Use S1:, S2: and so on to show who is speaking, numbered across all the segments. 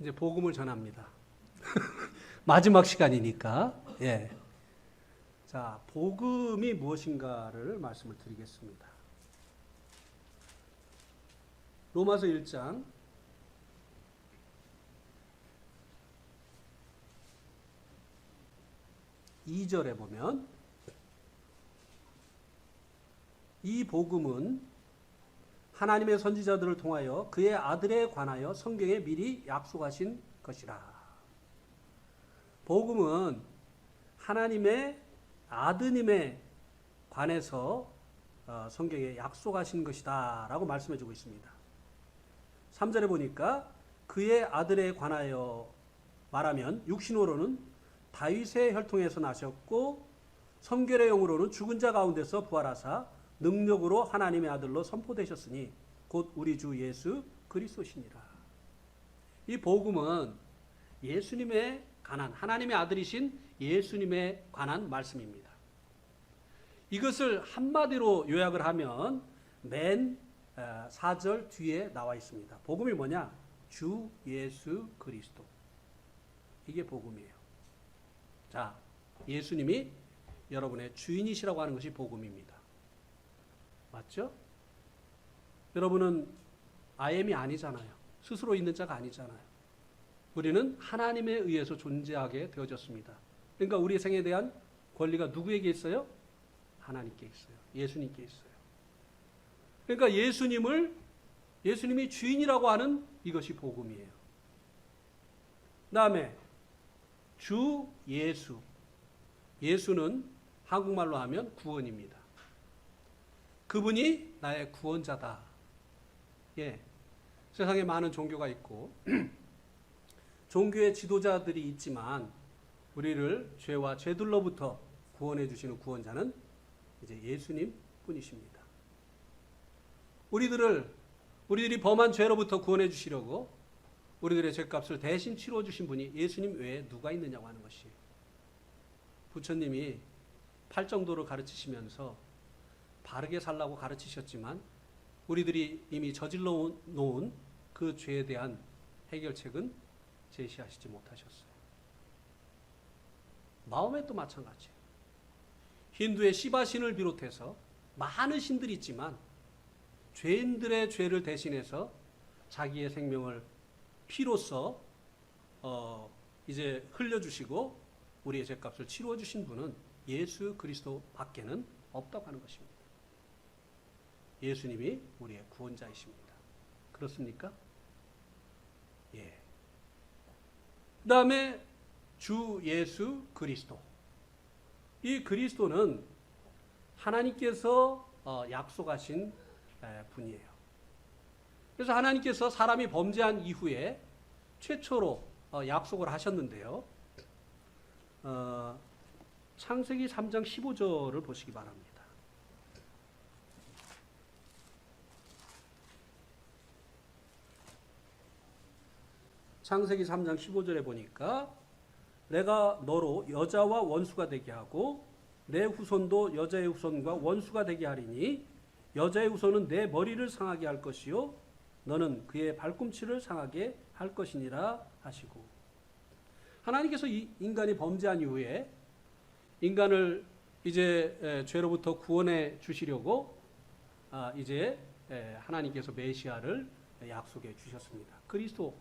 S1: 이제 복음을 전합니다. 마지막 시간이니까. 예. 자, 복음이 무엇인가를 말씀을 드리겠습니다. 로마서 1장 2절에 보면 이 복음은 하나님의 선지자들을 통하여 그의 아들에 관하여 성경에 미리 약속하신 것이라. 복음은 하나님의 아드님에 관해서 성경에 약속하신 것이다 라고 말씀해주고 있습니다. 3절에 보니까 그의 아들에 관하여 말하면 육신으로는 다윗의 혈통에서 나셨고 성결의 영으로는 죽은 자 가운데서 부활하사 능력으로 하나님의 아들로 선포되셨으니 곧 우리 주 예수 그리스도시니라. 이 복음은 예수님에 관한, 하나님의 아들이신 예수님에 관한 말씀입니다. 이것을 한마디로 요약을 하면 맨 4절 뒤에 나와 있습니다. 복음이 뭐냐? 주 예수 그리스도. 이게 복음이에요. 자, 예수님이 여러분의 주인이시라고 하는 것이 복음입니다. 맞죠? 여러분은 IM이 아니잖아요. 스스로 있는 자가 아니잖아요. 우리는 하나님에 의해서 존재하게 되어졌습니다. 그러니까 우리 생에 대한 권리가 누구에게 있어요? 하나님께 있어요. 예수님께 있어요. 그러니까 예수님이 주인이라고 하는 이것이 복음이에요. 그 다음에 주 예수. 예수는 한국말로 하면 구원입니다. 그분이 나의 구원자다. 예. 세상에 많은 종교가 있고 종교의 지도자들이 있지만 우리를 죄와 죄들로부터 구원해 주시는 구원자는 이제 예수님 뿐이십니다. 우리들이 범한 죄로부터 구원해 주시려고 우리들의 죄값을 대신 치러 주신 분이 예수님 외에 누가 있느냐고 하는 것이에요. 부처님이 팔정도를 가르치시면서 바르게 살라고 가르치셨지만 우리들이 이미 저질러 놓은 그 죄에 대한 해결책은 제시하시지 못하셨어요. 마음에도 마찬가지예요. 힌두의 시바신을 비롯해서 많은 신들이 있지만 죄인들의 죄를 대신해서 자기의 생명을 피로써 이제 흘려주시고 우리의 죄값을 치루어 주신 분은 예수 그리스도 밖에는 없다고 하는 것입니다. 예수님이 우리의 구원자이십니다. 그렇습니까? 예. 그 다음에 주 예수 그리스도. 이 그리스도는 하나님께서 약속하신 분이에요. 그래서 하나님께서 사람이 범죄한 이후에 최초로 약속을 하셨는데요. 창세기 3장 15절을 보시기 바랍니다. 창세기 3장 15절에 보니까 내가 너로 여자와 원수가 되게 하고 내 후손도 여자의 후손과 원수가 되게 하리니 여자의 후손은 내 머리를 상하게 할 것이요 너는 그의 발꿈치를 상하게 할 것이니라 하시고, 하나님께서 이 인간이 범죄한 이후에 인간을 이제 죄로부터 구원해 주시려고 이제 하나님께서 메시아를 약속해 주셨습니다. 그리스도,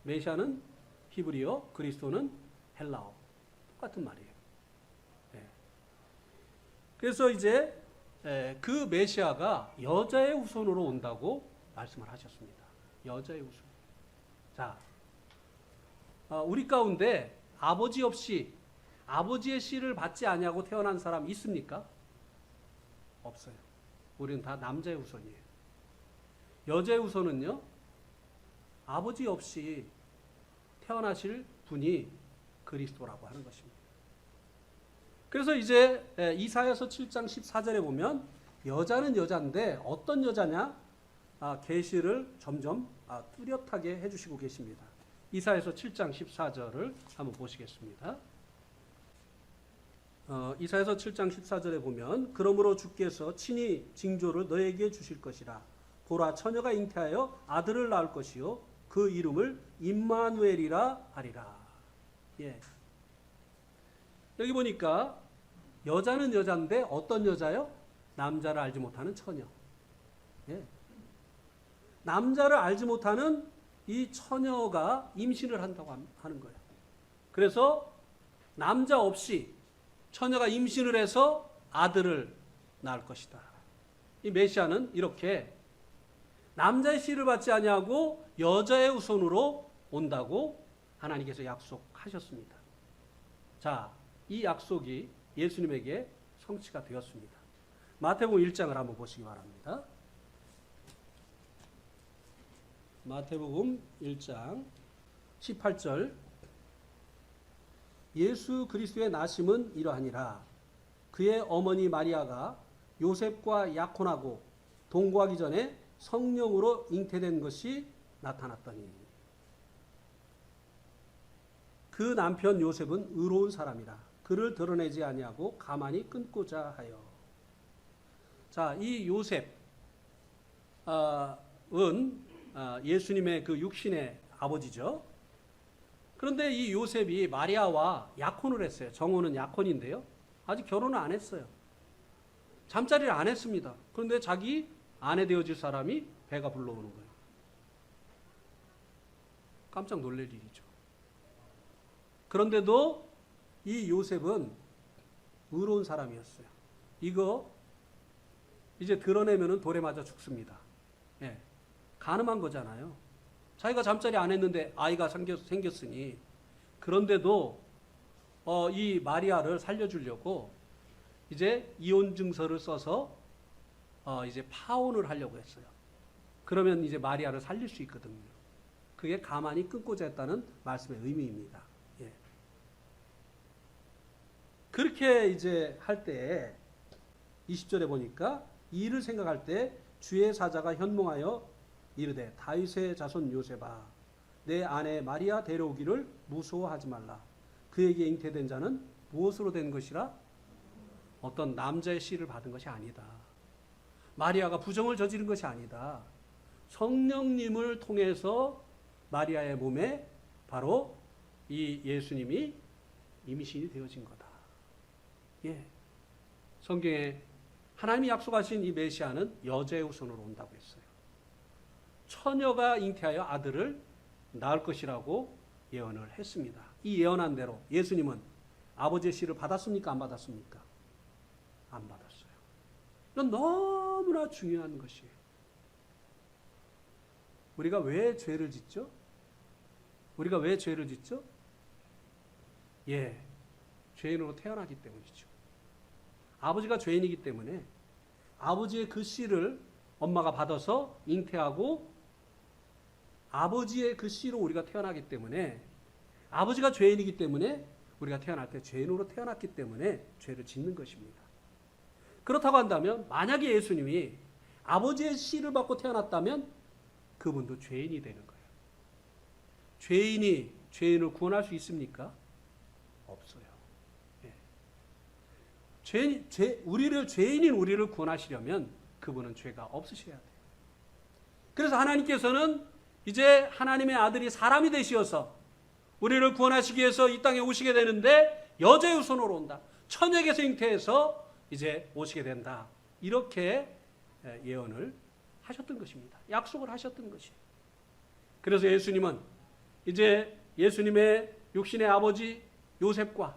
S1: 메시아는 히브리어, 그리스도는 헬라어, 똑같은 말이에요. 그래서 이제 그 메시아가 여자의 후손으로 온다고 말씀을 하셨습니다. 여자의 후손. 자, 우리 가운데 아버지 없이 아버지의 씨를 받지 아니하고 태어난 사람 있습니까? 없어요. 우리는 다 남자의 후손이에요. 여자의 후손은요, 아버지 없이 태어나실 분이 그리스도라고 하는 것입니다. 그래서 이제 이사야서 7장 14절에 보면 여자는 여자인데 어떤 여자냐? 계시를 점점 뚜렷하게 해주시고 계십니다. 이사야서 7장 14절을 한번 보시겠습니다. 이사야서 7장 14절에 보면 그러므로 주께서 친히 징조를 너에게 주실 것이라. 보라 처녀가 잉태하여 아들을 낳을 것이요 그 이름을 임마누엘이라 하리라. 예. 여기 보니까 여자는 여자인데 어떤 여자요? 남자를 알지 못하는 처녀. 예. 남자를 알지 못하는 이 처녀가 임신을 한다고 하는 거예요. 그래서 남자 없이 처녀가 임신을 해서 아들을 낳을 것이다. 이 메시아는 이렇게 남자의 씨를 받지 아니하고 여자의 후손으로 온다고 하나님께서 약속하셨습니다. 자, 이 약속이 예수님에게 성취가 되었습니다. 마태복음 1장을 한번 보시기 바랍니다. 마태복음 1장 18절 예수 그리스도의 나심은 이러하니라. 그의 어머니 마리아가 요셉과 약혼하고 동거하기 전에 성령으로 잉태된 것이 나타났더니 그 남편 요셉은 의로운 사람이라 그를 드러내지 아니하고 가만히 끊고자 하여. 자, 이 요셉은 예수님의 그 육신의 아버지죠. 그런데 이 요셉이 마리아와 약혼을 했어요. 정혼은 약혼인데요. 아직 결혼을 안 했어요. 잠자리를 안 했습니다. 그런데 자기 아내 되어질 사람이 배가 불러오는 거예요. 깜짝 놀랄 일이죠. 그런데도 이 요셉은 의로운 사람이었어요. 이거 이제 드러내면 돌에 맞아 죽습니다. 예. 가늠한 거잖아요. 자기가 잠자리 안 했는데 아이가 생겼으니. 그런데도 이 마리아를 살려주려고 이제 이혼 증서를 써서 이제 파혼을 하려고 했어요. 그러면 이제 마리아를 살릴 수 있거든요. 그게 가만히 끊고자 했다는 말씀의 의미입니다. 예. 그렇게 이제 할 때 20절에 보니까 이 일을 생각할 때 주의 사자가 현몽하여 이르되 다윗의 자손 요셉아 내 아내 마리아 데려오기를 무서워하지 말라. 그에게 잉태된 자는 무엇으로 된 것이라? 어떤 남자의 씨를 받은 것이 아니다. 마리아가 부정을 저지른 것이 아니다. 성령님을 통해서 마리아의 몸에 바로 이 예수님이 임신이 되어진 거다. 예. 성경에 하나님이 약속하신 이 메시아는 여자의 후손으로 온다고 했어요. 처녀가 잉태하여 아들을 낳을 것이라고 예언을 했습니다. 이 예언한 대로 예수님은 아버지의 씨를 받았습니까? 안 받았습니까? 안 받았어요. 이건 너무나 중요한 것이에요. 우리가 왜 죄를 짓죠? 우리가 왜 죄를 짓죠? 예, 죄인으로 태어나기 때문이죠. 아버지가 죄인이기 때문에 아버지의 그 씨를 엄마가 받아서 잉태하고 아버지의 그 씨로 우리가 태어나기 때문에 아버지가 죄인이기 때문에 우리가 태어날 때 죄인으로 태어났기 때문에 죄를 짓는 것입니다. 그렇다고 한다면 만약에 예수님이 아버지의 씨를 받고 태어났다면 그분도 죄인이 되는 거예요. 죄인이 죄인을 구원할 수 있습니까? 없어요. 예. 우리를 죄인인 우리를 구원하시려면 그분은 죄가 없으셔야 돼요. 그래서 하나님께서는 이제 하나님의 아들이 사람이 되시어서 우리를 구원하시기 위해서 이 땅에 오시게 되는데 여자의 후손으로 온다. 처녀에게서 잉태해서 이제 오시게 된다. 이렇게 예언을 하셨던 것입니다. 약속을 하셨던 것이에요. 그래서 예수님은 이제 예수님의 육신의 아버지 요셉과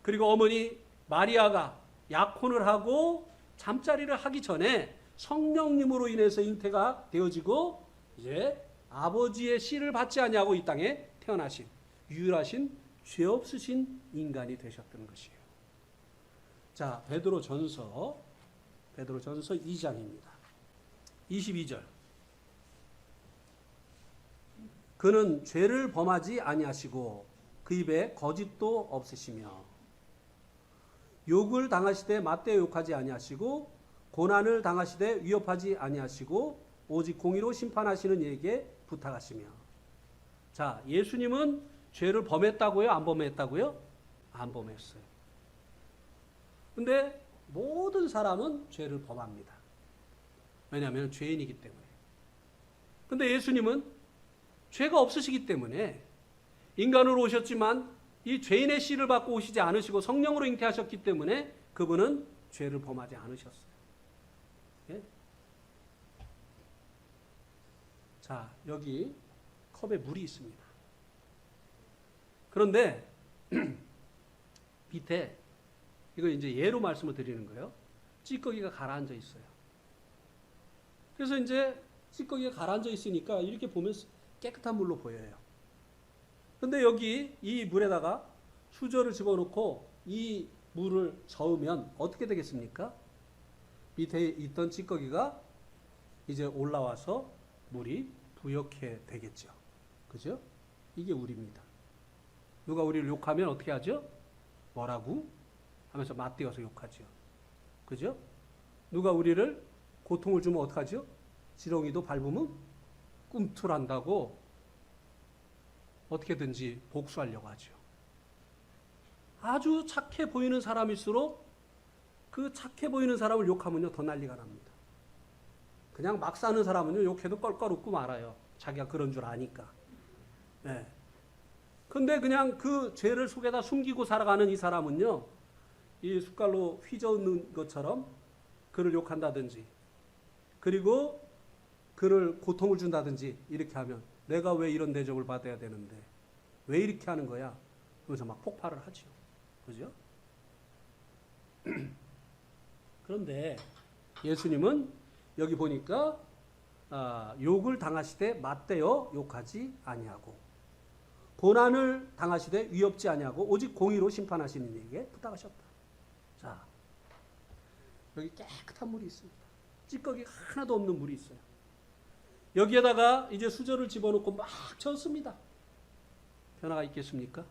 S1: 그리고 어머니 마리아가 약혼을 하고 잠자리를 하기 전에 성령님으로 인해서 잉태가 되어지고 이제 아버지의 씨를 받지 아니하고 이 땅에 태어나신 유일하신 죄 없으신 인간이 되셨던 것이에요. 자, 베드로전서 2장입니다. 22절. 그는 죄를 범하지 아니하시고 그 입에 거짓도 없으시며 욕을 당하시되 맞대 욕하지 아니하시고 고난을 당하시되 위협하지 아니하시고 오직 공의로 심판하시는 이에게 부탁하시며. 자, 예수님은 죄를 범했다고요? 안 범했다고요? 안 범했어요. 근데 모든 사람은 죄를 범합니다. 왜냐하면 죄인이기 때문에. 근데 예수님은 죄가 없으시기 때문에 인간으로 오셨지만 이 죄인의 씨를 받고 오시지 않으시고 성령으로 잉태하셨기 때문에 그분은 죄를 범하지 않으셨어요. 예? 자, 여기 컵에 물이 있습니다. 그런데 밑에 이거 이제 예로 말씀을 드리는 거예요. 찌꺼기가 가라앉아 있어요. 그래서 이제 찌꺼기가 가라앉아 있으니까 이렇게 보면 깨끗한 물로 보여요. 근데 여기 이 물에다가 수저를 집어넣고 이 물을 저으면 어떻게 되겠습니까? 밑에 있던 찌꺼기가 이제 올라와서 물이 부욕해 되겠죠. 그죠? 이게 우리입니다. 누가 우리를 욕하면 어떻게 하죠? 뭐라고? 하면서 맞대어서 욕하죠. 그죠? 누가 우리를 고통을 주면 어떡하죠? 지렁이도 밟으면 꿈틀한다고 어떻게든지 복수하려고 하죠. 아주 착해 보이는 사람일수록 그 착해 보이는 사람을 욕하면요 더 난리가 납니다. 그냥 막 사는 사람은요 욕해도 껄껄 웃고 말아요. 자기가 그런 줄 아니까. 네. 근데 그냥 그 죄를 속에다 숨기고 살아가는 이 사람은요 이 숟갈로 휘저는 것처럼 그를 욕한다든지 그리고 그를 고통을 준다든지 이렇게 하면 내가 왜 이런 대접을 받아야 되는데 왜 이렇게 하는 거야? 그러면서 막 폭발을 하죠. 그죠? 그런데 예수님은 여기 보니까 욕을 당하시되 맞대어 욕하지 아니하고 고난을 당하시되 위협지 아니하고 오직 공의로 심판하시는 이에게 부탁하셨다. 자, 여기 깨끗한 물이 있습니다. 찌꺼기가 하나도 없는 물이 있어요. 여기에다가 이제 수저를 집어넣고 막 젓습니다. 변화가 있겠습니까?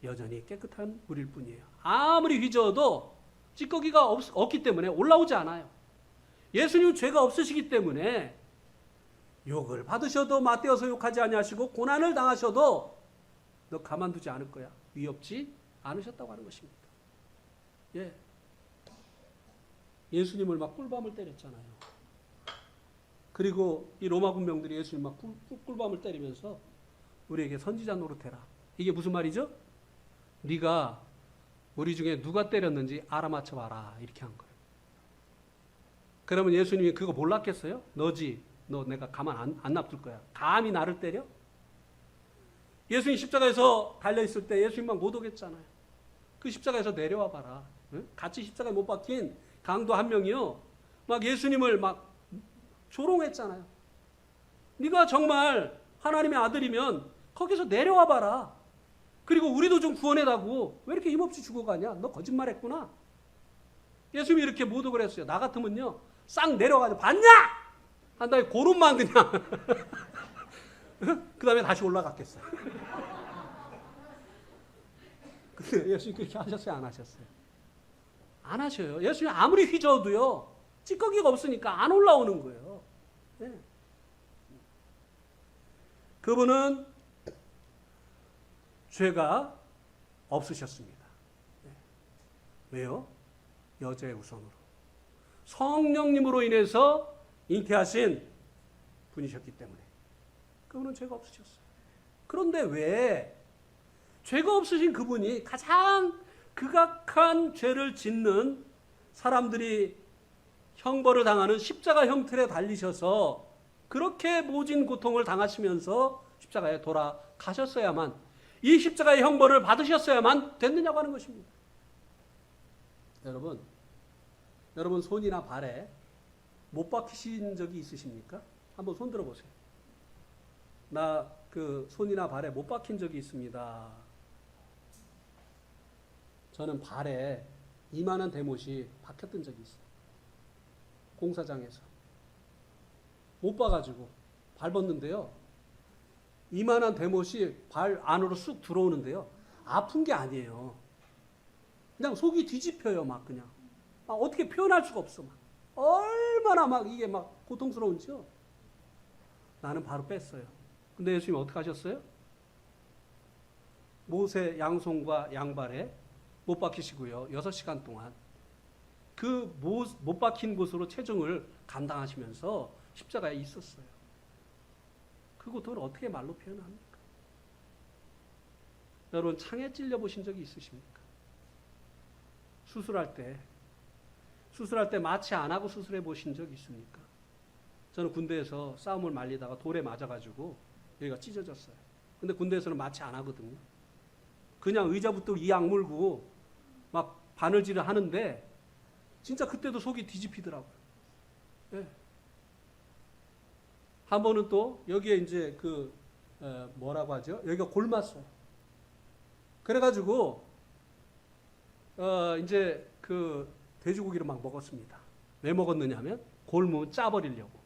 S1: 여전히 깨끗한 물일 뿐이에요. 아무리 휘저어도 찌꺼기가 없기 때문에 올라오지 않아요. 예수님은 죄가 없으시기 때문에 욕을 받으셔도 맞대어서 욕하지 아니하시고 고난을 당하셔도 너 가만두지 않을 거야. 위협지 않으셨다고 하는 것입니다. 예. 예수님을 막 꿀밤을 때렸잖아요. 그리고 이 로마 군병들이 예수님 막 꿀밤을 때리면서 우리에게 선지자 노릇해라. 이게 무슨 말이죠? 네가 우리 중에 누가 때렸는지 알아맞혀 봐라. 이렇게 한 거예요. 그러면 예수님이 그거 몰랐겠어요? 너지. 너 내가 가만 안 놔둘 거야. 감히 나를 때려? 예수님 십자가에서 달려있을 때 예수님 막 못 오겠잖아요. 그 십자가에서 내려와 봐라. 응? 같이 십자가에 못 박힌 강도 한 명이요. 막 예수님을 막 조롱했잖아요. 네가 정말 하나님의 아들이면 거기서 내려와 봐라. 그리고 우리도 좀 구원해다고. 왜 이렇게 힘없이 죽어가냐? 너 거짓말했구나. 예수님이 이렇게 모독을 했어요. 나 같으면요. 싹 내려가지고 봤냐? 한 다음에 고름만 그냥 그 다음에 다시 올라갔겠어요. 근데 예수님 그렇게 하셨어요? 안 하셨어요? 안 하셔요. 예수님 아무리 휘저어도요. 찌꺼기가 없으니까 안 올라오는 거예요. 네. 그분은 죄가 없으셨습니다. 네. 왜요? 여자의 후손으로. 성령님으로 인해서 잉태하신 분이셨기 때문에. 그분은 죄가 없으셨어요. 그런데 왜 죄가 없으신 그분이 가장 극악한 죄를 짓는 사람들이 형벌을 당하는 십자가 형틀에 달리셔서 그렇게 모진 고통을 당하시면서 십자가에 돌아가셨어야만 이 십자가의 형벌을 받으셨어야만 됐느냐고 하는 것입니다. 여러분 손이나 발에 못 박히신 적이 있으십니까? 한번 손 들어보세요. 나 그 손이나 발에 못 박힌 적이 있습니다. 저는 발에 이만한 대못이 박혔던 적이 있어요. 공사장에서. 못 봐가지고 밟았는데요. 이만한 대못이 발 안으로 쑥 들어오는데요. 아픈 게 아니에요. 그냥 속이 뒤집혀요. 막 그냥. 막 어떻게 표현할 수가 없어. 막. 얼마나 막 이게 막 고통스러운지요. 나는 바로 뺐어요. 근데 예수님이 어떻게 하셨어요? 모세 양손과 양발에 못 박히시고요. 6시간 동안 그 못 박힌 곳으로 체중을 감당하시면서 십자가에 있었어요. 그 고통을 어떻게 말로 표현합니까? 여러분 창에 찔려 보신 적이 있으십니까? 수술할 때 마취 안 하고 수술해 보신 적 있습니까? 저는 군대에서 싸움을 말리다가 돌에 맞아가지고 여기가 찢어졌어요. 근데 군대에서는 마취 안 하거든요. 그냥 의자 붙들고 이 악물고 막 바늘질을 하는데 진짜 그때도 속이 뒤집히더라고요. 네. 한 번은 또 여기에 이제 뭐라고 하죠? 여기가 골랐어요. 그래가지고 이제 돼지고기를 막 먹었습니다. 왜 먹었느냐면 골무 짜버리려고.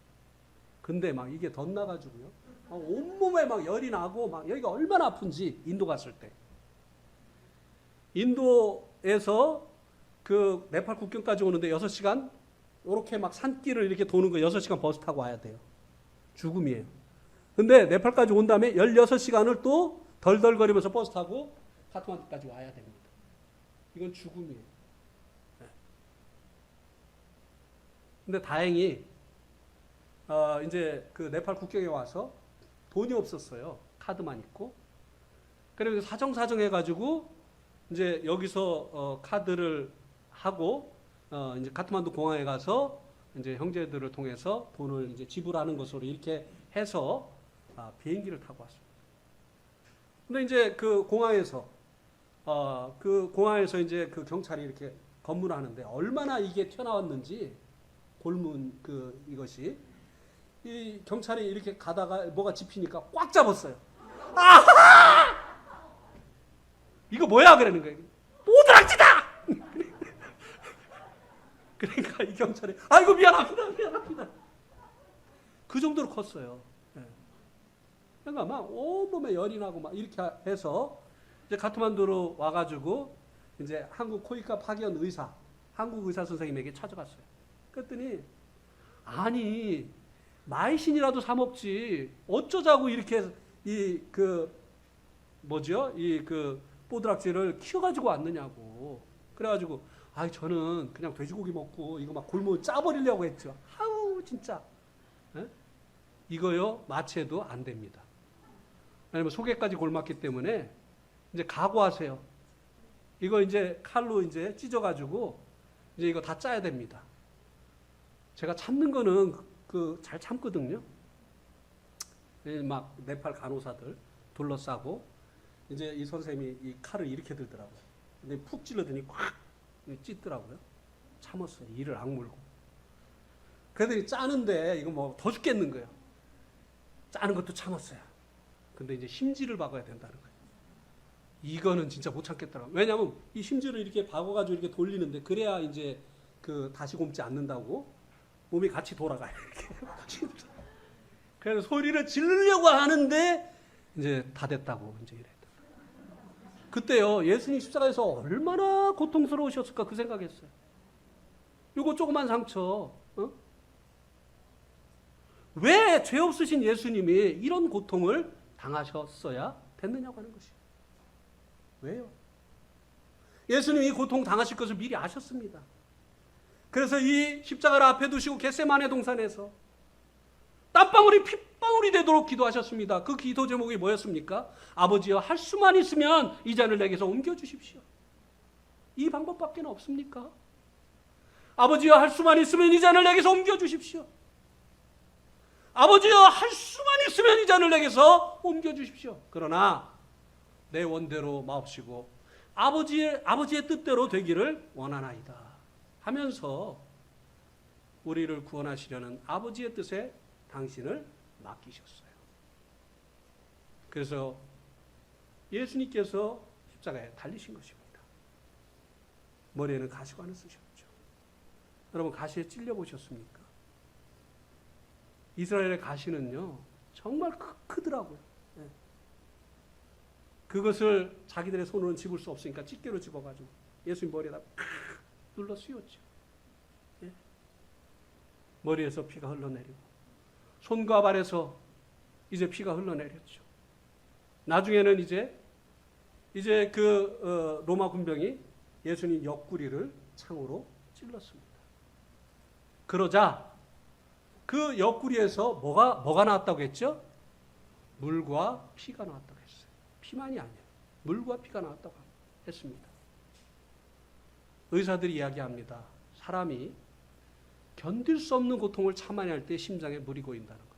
S1: 근데 막 이게 덧나가지고요. 온몸에 막 열이 나고 막 여기가 얼마나 아픈지 인도 갔을 때. 인도에서 네팔 국경까지 오는데 6시간 이렇게 막 산길을 이렇게 도는 거 6시간 버스 타고 와야 돼요. 죽음이에요. 근데 네팔까지 온 다음에 16시간을 또 덜덜거리면서 버스 타고 카트만두까지 와야 됩니다. 이건 죽음이에요. 네. 근데 다행히 이제 네팔 국경에 와서 돈이 없었어요. 카드만 있고. 그래서 사정사정 해가지고 이제 여기서 카드를 하고 이제 카트만두 공항에 가서 이제 형제들을 통해서 돈을 이제 지불하는 것으로 이렇게 해서 비행기를 타고 왔습니다. 근데 이제 공항에서 이제 경찰이 이렇게 검문하는데 얼마나 이게 튀어나왔는지 골문 이것이 이 경찰이 이렇게 가다가 뭐가 집히니까 꽉 잡았어요. 아하! 이거 뭐야 그러는 거예요. 뽀드락지다! 그러니까 이 경찰이 아이고 미안합니다. 그 정도로 컸어요. 네. 그러니까 막 온몸에 열이 나고 막 이렇게 해서 이제 카트만두로 와가지고 이제 한국 코이카 파견 의사, 한국 의사 선생님에게 찾아갔어요. 그랬더니 아니 마이신이라도 사 먹지 어쩌자고 이렇게 뽀드락지를 키워가지고 왔느냐고. 그래가지고 저는 그냥 돼지고기 먹고 이거 막 골무 짜버리려고 했죠. 아우 진짜. 에? 이거요 마취해도 안 됩니다. 왜냐면 속에까지 골맞기 때문에 이제 각오하세요. 이거 이제 칼로 이제 찢어가지고 이제 이거 다 짜야 됩니다. 제가 참는 거는 잘 참거든요. 막 네팔 간호사들 둘러싸고 이제 이 선생님이 이 칼을 이렇게 들더라고요. 근데 푹 찔러더니 콱 찢더라고요. 참았어요. 이를 악물고. 그래도 짜는데 이거 뭐 더 죽겠는 거예요. 짜는 것도 참았어요. 근데 이제 심지를 박아야 된다는 거예요. 이거는 진짜 못 참겠더라고요. 왜냐하면 이 심지를 이렇게 박아가지고 이렇게 돌리는데 그래야 이제 다시 곰지 않는다고 몸이 같이 돌아가요. 이렇게. 그래서 소리를 지르려고 하는데 이제 다 됐다고 이제 이래. 그때요 예수님 십자가에서 얼마나 고통스러우셨을까 그 생각했어요. 이거 조그만 상처, 왜 죄 없으신 예수님이 이런 고통을 당하셨어야 됐느냐고 하는 것이에요. 왜요? 예수님이 고통 당하실 것을 미리 아셨습니다. 그래서 이 십자가를 앞에 두시고 겟세마네 동산에서 땀방울이 핏방울이 되도록 기도하셨습니다. 그 기도 제목이 뭐였습니까? 아버지여 할 수만 있으면 이 잔을 내게서 옮겨주십시오. 이 방법밖에 없습니까? 아버지여 할 수만 있으면 이 잔을 내게서 옮겨주십시오. 아버지여 할 수만 있으면 이 잔을 내게서 옮겨주십시오. 그러나 내 원대로 마옵시고 아버지의 뜻대로 되기를 원하나이다 하면서 우리를 구원하시려는 아버지의 뜻에 당신을 맡기셨어요. 그래서 예수님께서 십자가에 달리신 것입니다. 머리에는 가시관을 쓰셨죠. 여러분 가시에 찔려 보셨습니까? 이스라엘의 가시는요 정말 크더라고요. 네. 그것을 자기들의 손으로는 집을 수 없으니까 집게로 집어가지고 예수님 머리에다 눌러 씌웠죠. 네. 머리에서 피가 흘러내리고 손과 발에서 이제 피가 흘러내렸죠. 나중에는 이제 로마 군병이 예수님 옆구리를 창으로 찔렀습니다. 그러자 그 옆구리에서 뭐가 나왔다고 했죠? 물과 피가 나왔다고 했어요. 피만이 아니에요. 물과 피가 나왔다고 했습니다. 의사들이 이야기합니다. 사람이 견딜 수 없는 고통을 참아야 할 때 심장에 물이 고인다는 거예요.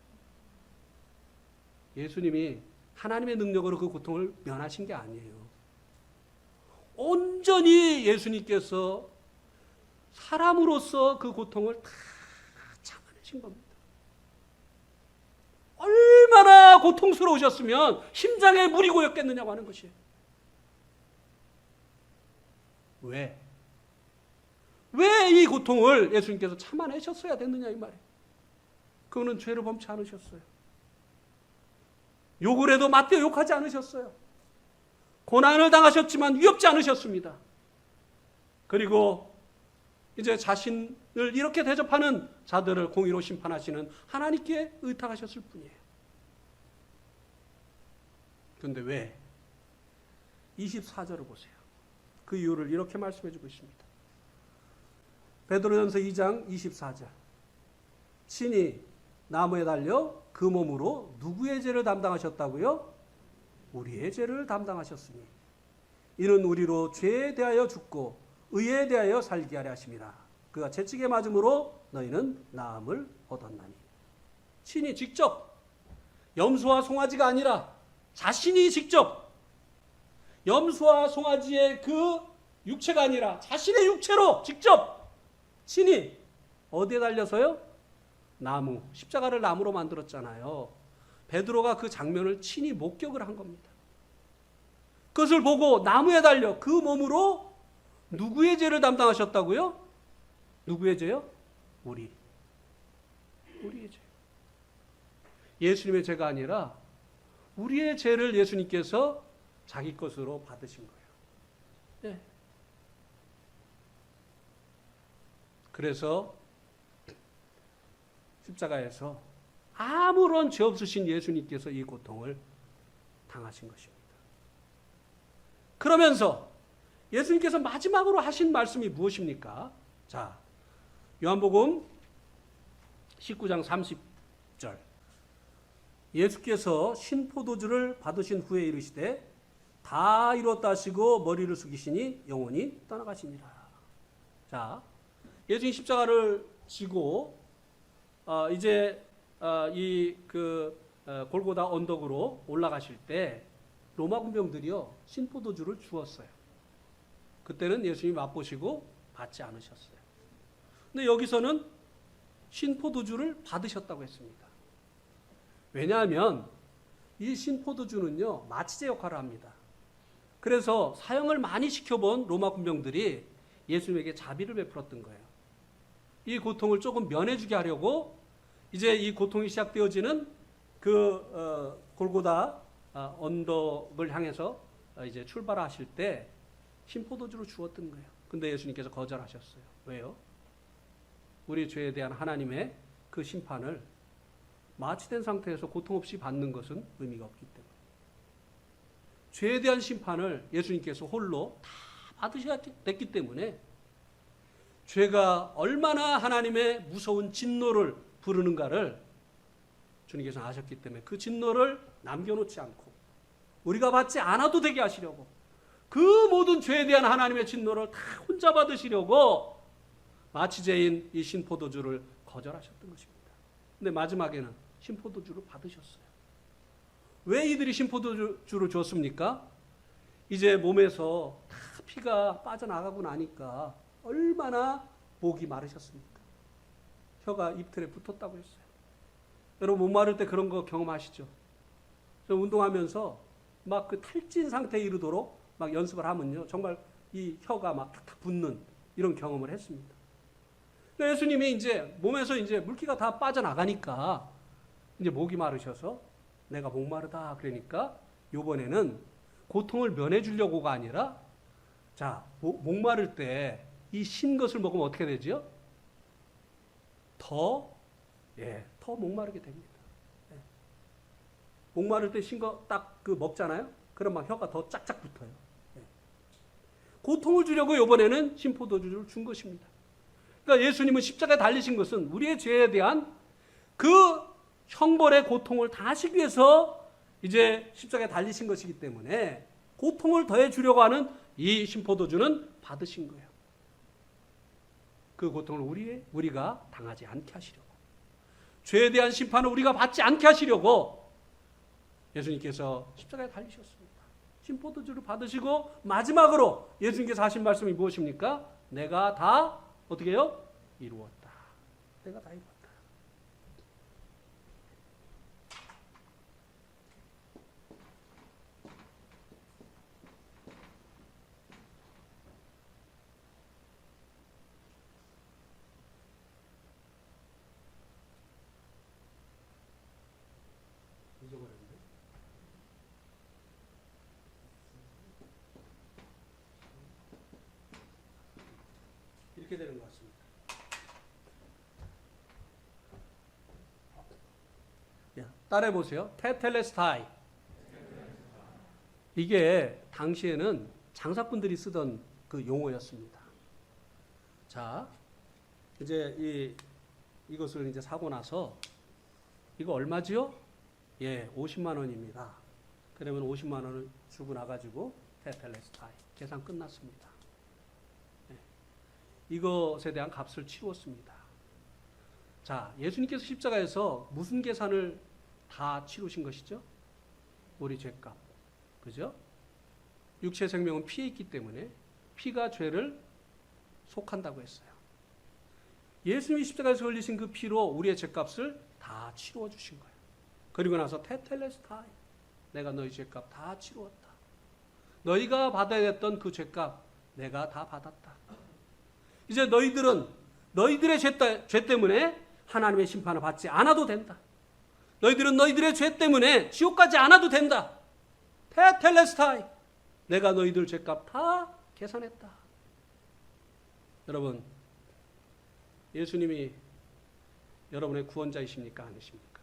S1: 예수님이 하나님의 능력으로 그 고통을 면하신 게 아니에요. 온전히 예수님께서 사람으로서 그 고통을 다 참아내신 겁니다. 얼마나 고통스러우셨으면 심장에 물이 고였겠느냐고 하는 것이에요. 왜? 왜 이 고통을 예수님께서 참아내셨어야 됐느냐 이 말이에요. 그거는 죄를 범치 않으셨어요. 욕을 해도 맞대어 욕하지 않으셨어요. 고난을 당하셨지만 위협지 않으셨습니다. 그리고 이제 자신을 이렇게 대접하는 자들을 공의로 심판하시는 하나님께 의탁하셨을 뿐이에요. 그런데 왜? 24절을 보세요. 그 이유를 이렇게 말씀해 주고 있습니다. 베드로전서 2장 24절. 친히 나무에 달려 그 몸으로 누구의 죄를 담당하셨다고요? 우리의 죄를 담당하셨으니 이는 우리로 죄에 대하여 죽고 의에 대하여 살게 하려 하심이라. 그가 채찍에 맞음으로 너희는 나음을 얻었나니. 친히 직접, 염소와 송아지가 아니라 자신이 직접, 염소와 송아지의 그 육체가 아니라 자신의 육체로 직접 친히 어디에 달려서요? 나무, 십자가를 나무로 만들었잖아요. 베드로가 그 장면을 친히 목격을 한 겁니다. 그것을 보고 나무에 달려 그 몸으로 누구의 죄를 담당하셨다고요? 누구의 죄요? 우리의 죄. 예수님의 죄가 아니라 우리의 죄를 예수님께서 자기 것으로 받으신 거예요. 네. 그래서 십자가에서 아무런 죄 없으신 예수님께서 이 고통을 당하신 것입니다. 그러면서 예수님께서 마지막으로 하신 말씀이 무엇입니까? 자, 요한복음 19장 30절. 예수께서 신포도주를 받으신 후에 이르시되 다 이뤘다 하시고 머리를 숙이시니 영혼이 떠나가시니라. 자, 예수님 십자가를 지고 이제 이 골고다 언덕으로 올라가실 때 로마 군병들이요 신포도주를 주었어요. 그때는 예수님이 맛보시고 받지 않으셨어요. 근데 여기서는 신포도주를 받으셨다고 했습니다. 왜냐하면 이 신포도주는요 마취제 역할을 합니다. 그래서 사형을 많이 시켜본 로마 군병들이 예수님에게 자비를 베풀었던 거예요. 이 고통을 조금 면해주게 하려고 이제 이 고통이 시작되어지는 골고다 언덕을 향해서 이제 출발하실 때 신포도주를 주었던 거예요. 근데 예수님께서 거절하셨어요. 왜요? 우리 죄에 대한 하나님의 그 심판을 마취된 상태에서 고통 없이 받는 것은 의미가 없기 때문에. 죄에 대한 심판을 예수님께서 홀로 다 받으셔야 됐기 때문에 죄가 얼마나 하나님의 무서운 진노를 부르는가를 주님께서 아셨기 때문에 그 진노를 남겨놓지 않고 우리가 받지 않아도 되게 하시려고 그 모든 죄에 대한 하나님의 진노를 다 혼자 받으시려고 마취제인 이 신포도주를 거절하셨던 것입니다. 근데 마지막에는 신포도주를 받으셨어요. 왜 이들이 신포도주를 줬습니까? 이제 몸에서 다 피가 빠져나가고 나니까 얼마나 목이 마르셨습니까? 혀가 입틀에 붙었다고 했어요. 여러분 목 마를 때 그런 거 경험하시죠? 저 운동하면서 막 그 탈진 상태에 이르도록 막 연습을 하면요 정말 이 혀가 막 탁탁 붙는 이런 경험을 했습니다. 예수님이 이제 몸에서 이제 물기가 다 빠져나가니까 이제 목이 마르셔서 내가 목마르다 그러니까 요번에는 고통을 면해 주려고가 아니라 자 목마를 때 이 신 것을 먹으면 어떻게 되죠? 더 목마르게 됩니다. 목마를 때 신 거 딱 먹잖아요. 그럼 막 혀가 더 짝짝 붙어요. 고통을 주려고 이번에는 신포도주를 준 것입니다. 그러니까 예수님은 십자가에 달리신 것은 우리의 죄에 대한 그 형벌의 고통을 당하시기 위해서 이제 십자가에 달리신 것이기 때문에 고통을 더해 주려고 하는 이 심포도주는 받으신 거예요. 그 고통을 우리가 당하지 않게 하시려고, 죄에 대한 심판을 우리가 받지 않게 하시려고 예수님께서 십자가에 달리셨습니다. 심포도주를 받으시고 마지막으로 예수님께서 하신 말씀이 무엇입니까? 내가 다 어떻게 해요? 이루었다. 내가 다 이루었다. 잊어버렸네. 이렇게 되는 것 같습니다. 따라해 보세요. 테텔레스타이. 이게 당시에는 장사꾼들이 쓰던 그 용어였습니다. 자, 이제 이것을 이제 사고 나서 이거 얼마지요? 예, 50만 원입니다. 그러면 50만 원을 주고 나가지고 테텔레스타이 계산 끝났습니다. 예, 이것에 대한 값을 치루었습니다. 자, 예수님께서 십자가에서 무슨 계산을 다 치루신 것이죠? 우리 죄값. 그죠? 육체 생명은 피에 있기 때문에 피가 죄를 속한다고 했어요. 예수님이 십자가에서 흘리신 그 피로 우리의 죄값을 다 치루어 주신 거예요. 그리고 나서 테텔레스타이, 내가 너희 죄값 다 치루었다. 너희가 받아야 했던 그 죄값 내가 다 받았다. 이제 너희들은 너희들의 죄 때문에 하나님의 심판을 받지 않아도 된다. 너희들은 너희들의 죄 때문에 지옥 가지 않아도 된다. 테텔레스타이, 내가 너희들 죄값 다 계산했다. 여러분, 예수님이 여러분의 구원자이십니까? 아니십니까?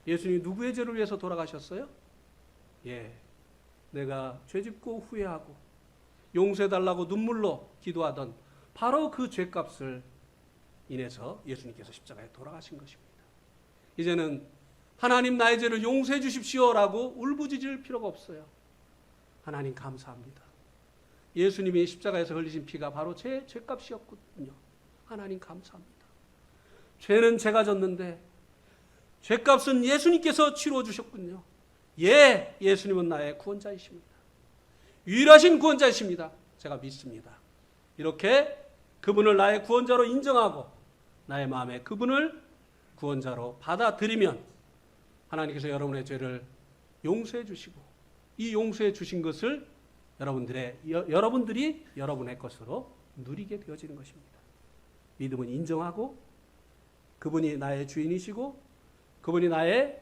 S1: 예수님이 누구의 죄를 위해서 돌아가셨어요? 예, 내가 죄짓고 후회하고 용서해달라고 눈물로 기도하던 바로 그 죄값을 인해서 예수님께서 십자가에 돌아가신 것입니다. 이제는 하나님 나의 죄를 용서해 주십시오라고 울부짖을 필요가 없어요. 하나님 감사합니다. 예수님이 십자가에서 흘리신 피가 바로 제 죄값이었거든요. 하나님 감사합니다. 죄는 제가 졌는데 죄값은 예수님께서 치루어 주셨군요. 예, 예수님은 나의 구원자이십니다. 유일하신 구원자이십니다. 제가 믿습니다. 이렇게 그분을 나의 구원자로 인정하고 나의 마음에 그분을 구원자로 받아들이면 하나님께서 여러분의 죄를 용서해 주시고 이 용서해 주신 것을 여러분들이 여러분의 것으로 누리게 되어지는 것입니다. 믿음은 인정하고 그분이 나의 주인이시고 그분이 나의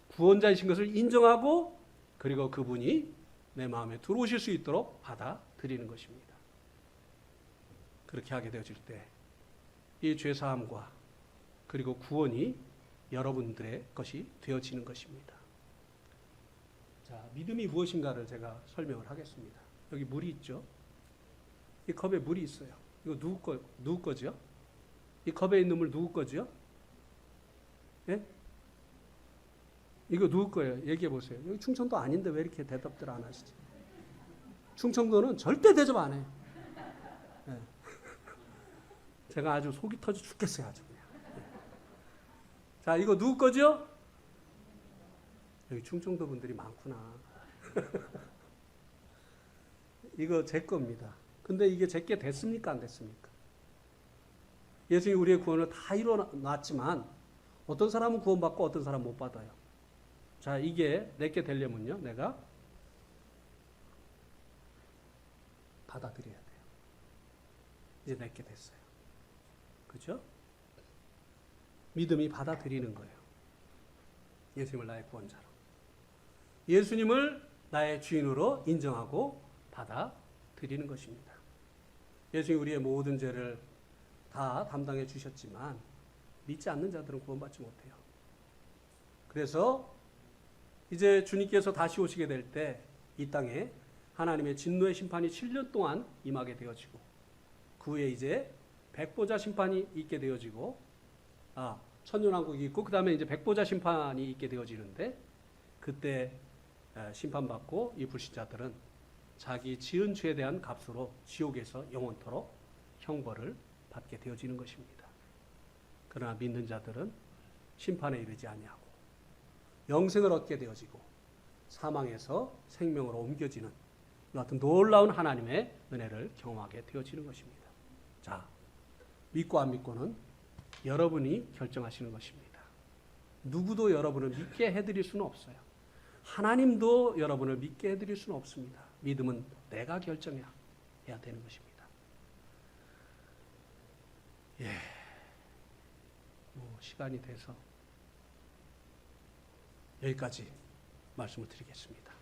S1: 구원자이신 것을 인정하고 그리고 그분이 내 마음에 들어오실 수 있도록 받아들이는 것입니다. 그렇게 하게 되어질 때 이 죄사함과 그리고 구원이 여러분들의 것이 되어지는 것입니다. 자, 믿음이 무엇인가를 제가 설명을 하겠습니다. 여기 물이 있죠? 이 컵에 물이 있어요. 이거 누구 거죠? 이 컵에 있는 물 누구 거죠? 예? 이거 누구 거예요? 얘기해 보세요. 여기 충청도 아닌데 왜 이렇게 대답들 안 하시지? 충청도는 절대 대접 안 해요. 예. 제가 아주 속이 터져 죽겠어요. 아주 그냥. 예. 자, 이거 누구 거죠? 여기 충청도 분들이 많구나. 이거 제 겁니다. 근데 이게 제게 됐습니까? 안 됐습니까? 예수님이 우리의 구원을 다 이뤄놨지만 어떤 사람은 구원받고 어떤 사람은 못 받아요. 자, 이게 내게 되려면요, 내가 받아들여야 돼요. 이제 내게 됐어요. 그죠? 믿음이 받아들이는 거예요. 예수님을 나의 구원자로. 예수님을 나의 주인으로 인정하고 받아들이는 것입니다. 예수님이 우리의 모든 죄를 다 담당해 주셨지만 믿지 않는 자들은 구원받지 못해요. 그래서 이제 주님께서 다시 오시게 될 때 이 땅에 하나님의 진노의 심판이 7년 동안 임하게 되어지고 그 후에 이제 백보자 심판이 있게 되어지고 천년왕국이 있고 그 다음에 이제 백보자 심판이 있게 되어지는데 그때 심판받고 이 불신자들은 자기 지은 죄에 대한 값으로 지옥에서 영원토록 형벌을 받게 되어지는 것입니다. 그러나 믿는 자들은 심판에 이르지 아니하고 영생을 얻게 되어지고 사망에서 생명으로 옮겨지는 같은 놀라운 하나님의 은혜를 경험하게 되어지는 것입니다. 자, 믿고 안 믿고는 여러분이 결정하시는 것입니다. 누구도 여러분을 믿게 해드릴 수는 없어요. 하나님도 여러분을 믿게 해드릴 수는 없습니다. 믿음은 내가 결정해야 되는 것입니다. 시간이 돼서 여기까지 말씀을 드리겠습니다.